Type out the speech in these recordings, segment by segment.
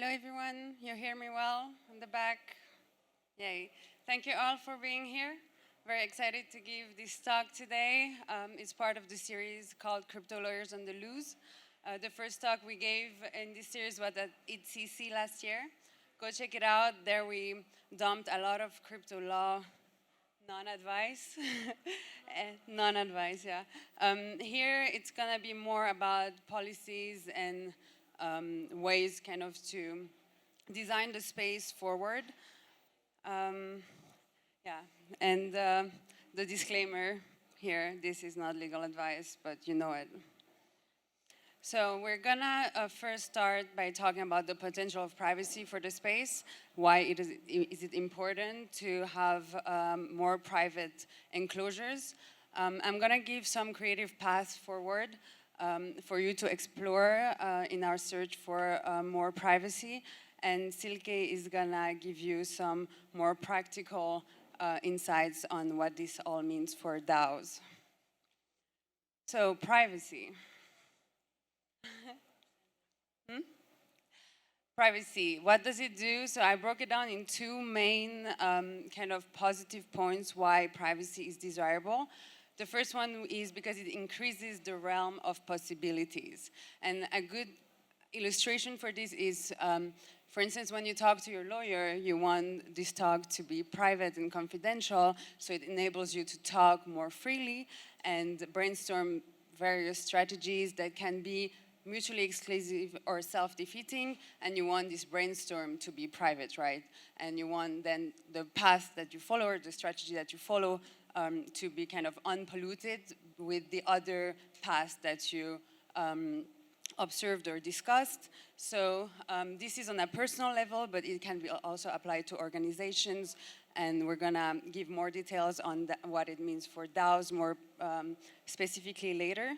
Hello, everyone. You hear me well in the back? Yay. Thank you all for being here. Very excited to give this talk today. It's part of the series called Crypto Lawyers on the Loose. The first talk we gave in this series was at ITCC last year. Go check it out. There we dumped a lot of crypto law non-advice. Non-advice, yeah. Here it's going to be more about policies and ways kind of to design the space forward. Yeah, and the disclaimer here, this is not legal advice, but you know it. So we're gonna first start by talking about the potential of privacy for the space. Why is it important to have more private enclosures? I'm gonna give some creative paths forward for you to explore in our search for more privacy. And Silke is gonna give you some more practical insights on what this all means for DAOs. So privacy. Privacy, what does it do? So I broke it down in two main kind of positive points why privacy is desirable. The first one is because it increases the realm of possibilities. And a good illustration for this is, for instance, when you talk to your lawyer, you want this talk to be private and confidential, so it enables you to talk more freely and brainstorm various strategies that can be mutually exclusive or self-defeating, and you want this brainstorm to be private, right? And you want then the path that you follow or the strategy that you follow to be kind of unpolluted with the other paths that you observed or discussed. So this is on a personal level, but it can be also applied to organizations, and we're gonna give more details on what it means for DAOs more specifically later.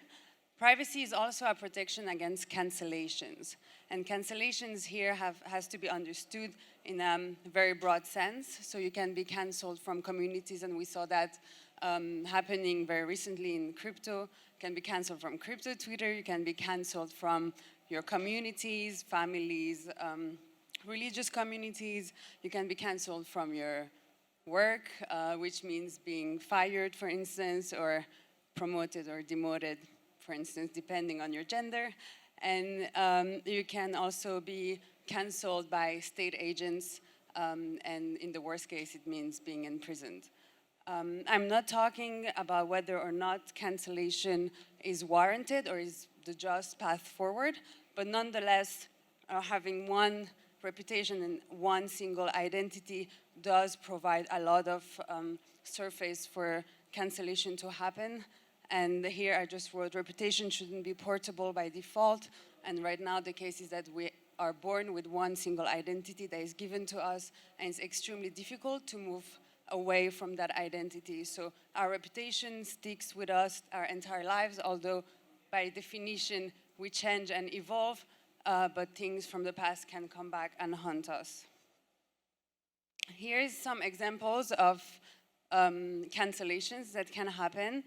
Privacy is also a protection against cancellations. And cancellations here has to be understood in a very broad sense. So you can be canceled from communities, and we saw that happening very recently in crypto. You can be canceled from crypto Twitter, you can be canceled from your communities, families, religious communities. You can be canceled from your work, which means being fired, for instance, or promoted or demoted, for instance, depending on your gender. And you can also be canceled by state agents, and in the worst case, it means being imprisoned. I'm not talking about whether or not cancellation is warranted or is the just path forward, but nonetheless, having one reputation and one single identity does provide a lot of surface for cancellation to happen. And here I just wrote, reputation shouldn't be portable by default. And right now the case is that we are born with one single identity that is given to us, and it's extremely difficult to move away from that identity. So our reputation sticks with us our entire lives, although by definition we change and evolve, but things from the past can come back and haunt us. Here's some examples of cancellations that can happen.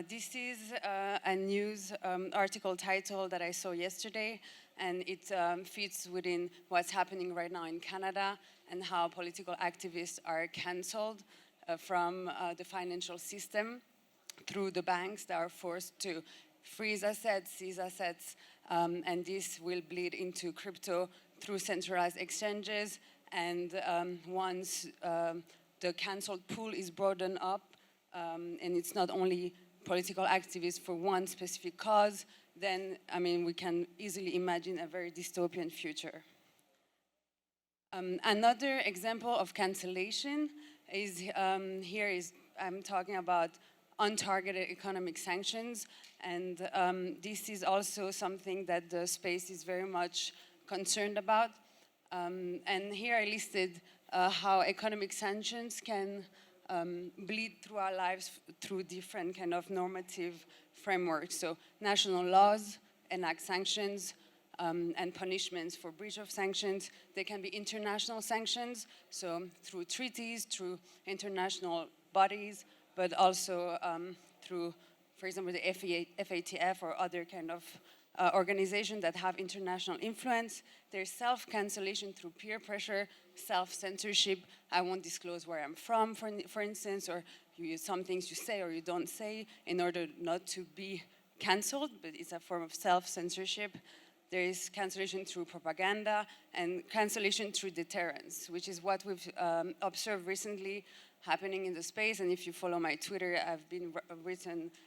This is a news article title that I saw yesterday, and it fits within what's happening right now in Canada and how political activists are cancelled from the financial system through the banks that are forced to freeze assets, seize assets, and this will bleed into crypto through centralized exchanges. And once the cancelled pool is broadened up, and it's not only political activists for one specific cause, then, I mean, we can easily imagine a very dystopian future. Another example of cancellation is, I'm talking about untargeted economic sanctions, and this is also something that the space is very much concerned about. And here I listed how economic sanctions can bleed through our lives through different kind of normative frameworks. So national laws enact sanctions and punishments for breach of sanctions. They can be international sanctions, so through treaties, through international bodies, but also through, for example, the FATF or other kind of organizations that have international influence. There's self-cancellation through peer pressure, self-censorship. I won't disclose where I'm from, for instance, or some things you say or you don't say in order not to be cancelled, but it's a form of self-censorship. There is cancellation through propaganda and cancellation through deterrence, which is what we've observed recently happening in the space. And if you follow my Twitter,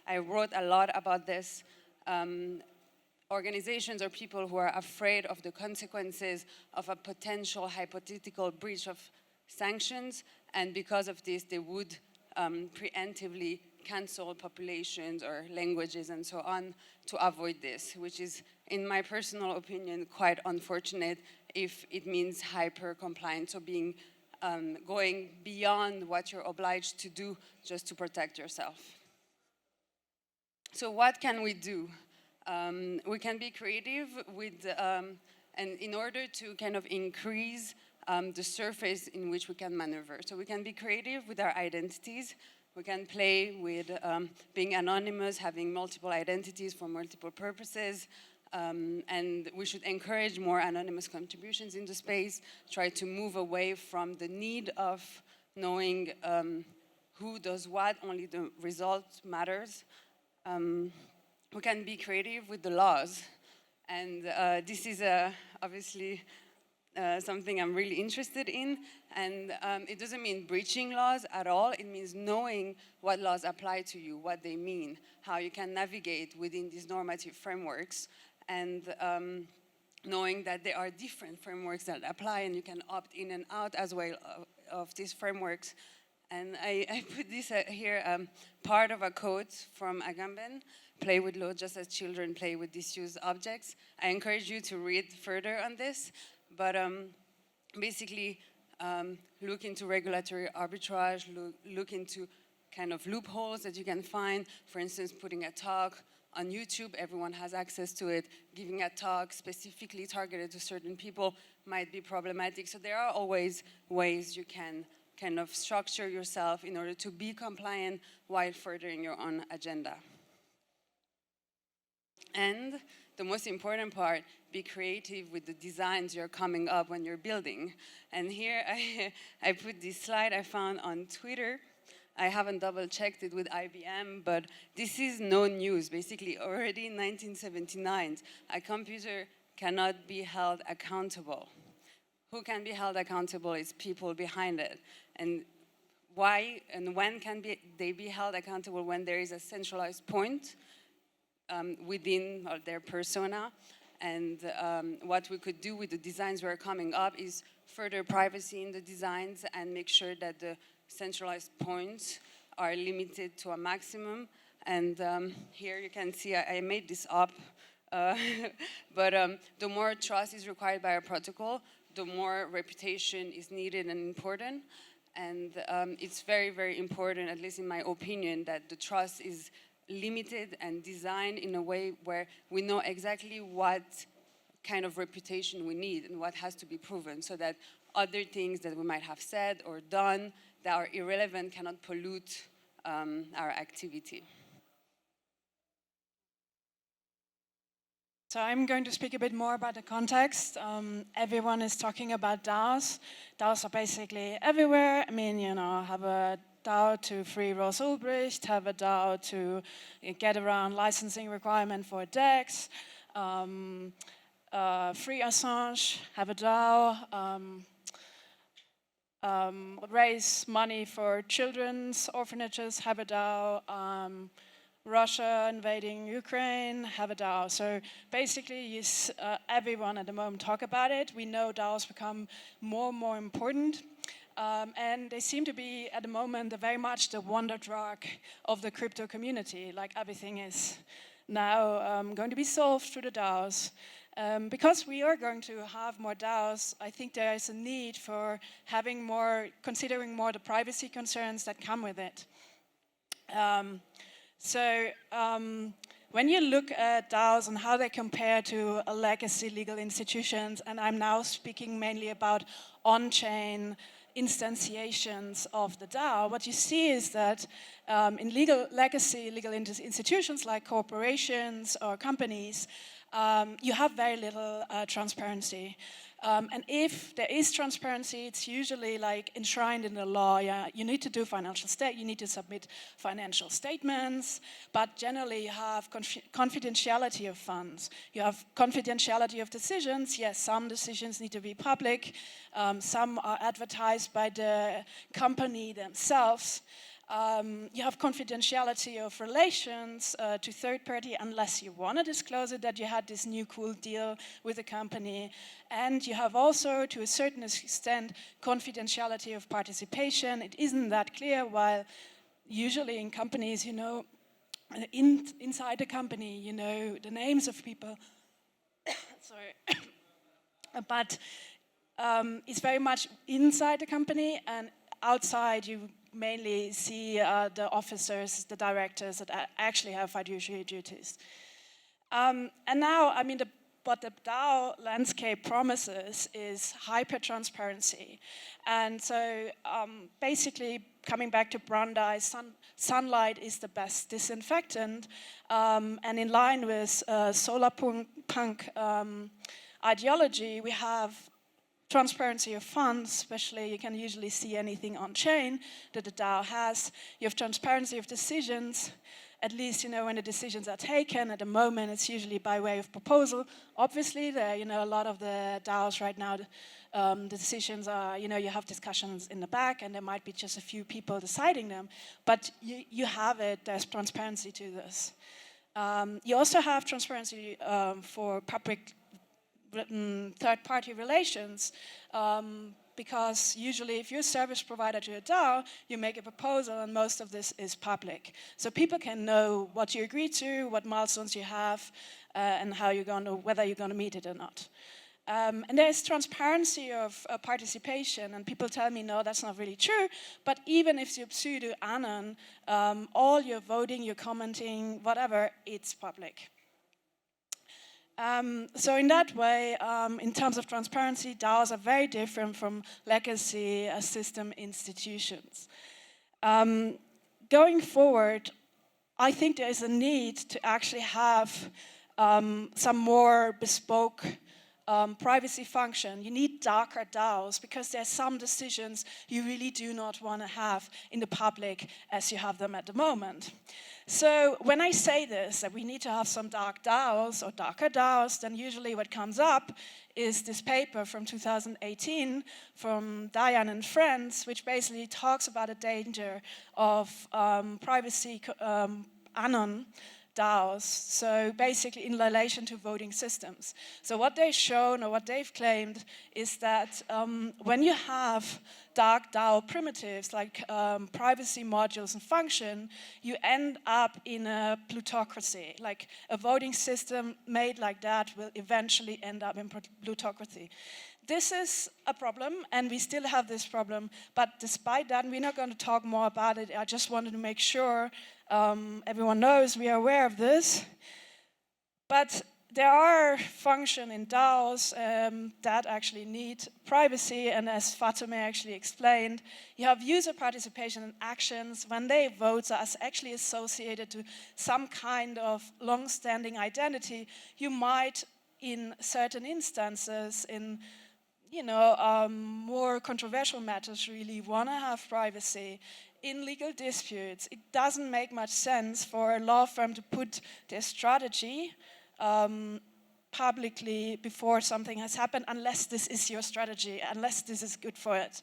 I wrote a lot about this. Organizations or people who are afraid of the consequences of a potential hypothetical breach of sanctions, and because of this, they would preemptively cancel populations or languages and so on to avoid this, which is, in my personal opinion, quite unfortunate if it means hyper-compliance, so going beyond what you're obliged to do just to protect yourself. So what can we do? We can be creative and in order to kind of increase the surface in which we can maneuver. So we can be creative with our identities. We can play with being anonymous, having multiple identities for multiple purposes. And we should encourage more anonymous contributions in the space, try to move away from the need of knowing who does what, only the result matters. We can be creative with the laws. And this is obviously something I'm really interested in. And it doesn't mean breaching laws at all. It means knowing what laws apply to you, what they mean, how you can navigate within these normative frameworks, and knowing that there are different frameworks that apply and you can opt in and out as well of these frameworks. And I put this here, part of a quote from Agamben: "Play with law just as children play with disused objects." I encourage you to read further on this, but basically look into regulatory arbitrage, look into kind of loopholes that you can find. For instance, putting a talk on YouTube, everyone has access to it. Giving a talk specifically targeted to certain people might be problematic. So there are always ways you can kind of structure yourself in order to be compliant while furthering your own agenda. And the most important part, be creative with the designs you're coming up when you're building. And here I put this slide I found on Twitter. I haven't double-checked it with IBM, but this is no news. Basically, already in 1979, a computer cannot be held accountable. Who can be held accountable is people behind it. And why and when can they be held accountable? When there is a centralized point within their persona. And what we could do with the designs we're coming up is further privacy in the designs and make sure that the centralized points are limited to a maximum. And here you can see I made this up, but the more trust is required by a protocol, the more reputation is needed and important. And it's very, very important, at least in my opinion, that the trust is limited and designed in a way where we know exactly what kind of reputation we need and what has to be proven, so that other things that we might have said or done that are irrelevant cannot pollute our activity. So I'm going to speak a bit more about the context. Everyone is talking about DAOs. DAOs are basically everywhere. I mean, you know, have a DAO to free Ross Ulbricht, have a DAO to get around licensing requirement for DEX, free Assange, have a DAO, raise money for children's orphanages, have a DAO, Russia invading Ukraine, have a DAO. So basically, everyone at the moment talk about it. We know DAOs become more and more important. And they seem to be, at the moment, very much the wonder drug of the crypto community. Like everything is now going to be solved through the DAOs. Because we are going to have more DAOs, I think there is a need for considering more the privacy concerns that come with it. When you look at DAOs and how they compare to legacy legal institutions, and I'm now speaking mainly about on-chain instantiations of the DAO, what you see is that in legacy legal institutions like corporations or companies, you have very little transparency. And if there is transparency, it's usually like enshrined in the law. Yeah, you need to do you need to submit financial statements, but generally you have confidentiality of funds. You have confidentiality of decisions. Yes, some decisions need to be public. Some are advertised by the company themselves. You have confidentiality of relations to third party unless you want to disclose it that you had this new cool deal with a company. And you have also, to a certain extent, confidentiality of participation. It isn't that clear, while usually in companies, you know, inside the company, you know the names of people. Sorry. But it's very much inside the company, and outside you mainly see the officers, the directors that actually have fiduciary duties. And now, I mean, what the DAO landscape promises is hyper-transparency. And so basically, coming back to Brandeis, sunlight is the best disinfectant. And in line with solar punk ideology, we have transparency of funds, especially you can usually see anything on chain that the DAO has. You have transparency of decisions, at least, you know, when the decisions are taken. At the moment, it's usually by way of proposal. Obviously, there, you know, a lot of the DAOs right now, the decisions are, you know, you have discussions in the back, and there might be just a few people deciding them. But you have it. There's transparency to this. You also have transparency for public third-party relations, because usually if you're a service provider to a DAO, you make a proposal and most of this is public. So people can know what you agree to, what milestones you have, and how whether you're going to meet it or not. And there's transparency of participation, and people tell me, no, that's not really true, but even if you're pseudo-anon, all your voting, your commenting, whatever, it's public. So in that way, in terms of transparency, DAOs are very different from legacy system institutions. Going forward, I think there is a need to actually have some more bespoke privacy function. You need darker DAOs because there's some decisions you really do not want to have in the public as you have them at the moment. So when I say this, that we need to have some dark DAOs or darker DAOs, then usually what comes up is this paper from 2018 from Diane and friends, which basically talks about the danger of privacy anon DAOs, so basically in relation to voting systems. So what they've shown or what they've claimed is that when you have dark DAO primitives like privacy modules and function, you end up in a plutocracy. Like a voting system made like that will eventually end up in plutocracy. This is a problem, and we still have this problem, but despite that, and we're not going to talk more about it, I just wanted to make sure everyone knows we are aware of this. But there are functions in DAOs that actually need privacy, and as Fatemeh actually explained, you have user participation and actions when they vote are actually associated to some kind of long-standing identity. You might, in certain instances, in more controversial matters, really want to have privacy. In legal disputes, it doesn't make much sense for a law firm to put their strategy publicly before something has happened, unless this is your strategy, unless this is good for it.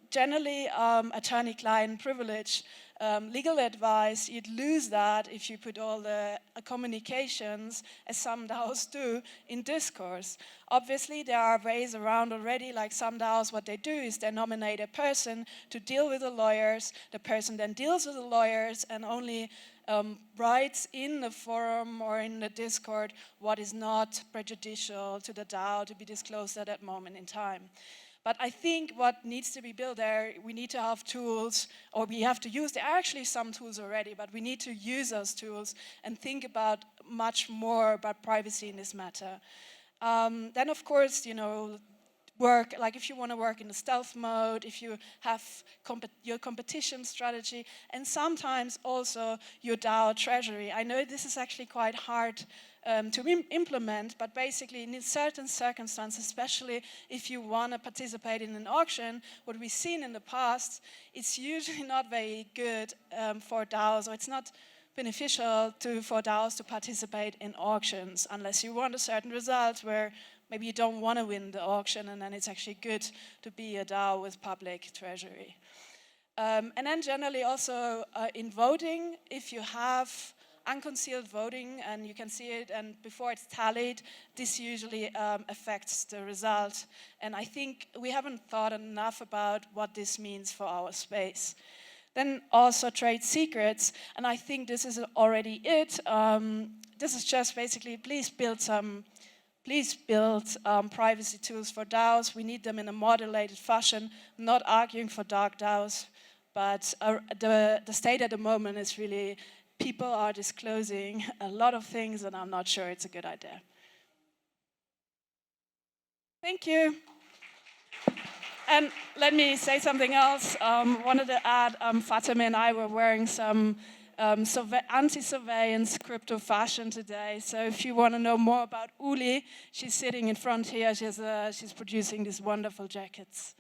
Generally, attorney-client privilege, legal advice, you'd lose that if you put all the communications, as some DAOs do, in discourse. Obviously, there are ways around already, like some DAOs, what they do is they nominate a person to deal with the lawyers, the person then deals with the lawyers and only writes in the forum or in the Discord what is not prejudicial to the DAO to be disclosed at that moment in time. But I think what needs to be built there, we need to have tools, or we have to use, there are actually some tools already, but we need to use those tools and think about much more about privacy in this matter. Then of course, work, like if you want to work in the stealth mode, if you have your competition strategy, and sometimes also your DAO treasury. I know this is actually quite hard to implement, but basically in certain circumstances, especially if you want to participate in an auction, what we've seen in the past, it's usually not very good for DAOs, or it's not beneficial for DAOs to participate in auctions unless you want a certain result where maybe you don't want to win the auction, and then it's actually good to be a DAO with public treasury. And then generally also in voting, if you have unconcealed voting and you can see it, and before it's tallied, this usually affects the result. And I think we haven't thought enough about what this means for our space. Then also trade secrets, and I think this is already it. This is just basically, please build privacy tools for DAOs. We need them in a modulated fashion. I'm not arguing for dark DAOs, but the state at the moment is really people are disclosing a lot of things, and I'm not sure it's a good idea. Thank you. And let me say something else. Wanted to add, Fatemeh and I were wearing some anti-surveillance crypto fashion today. So if you want to know more about Uli, she's sitting in front here. She's producing these wonderful jackets.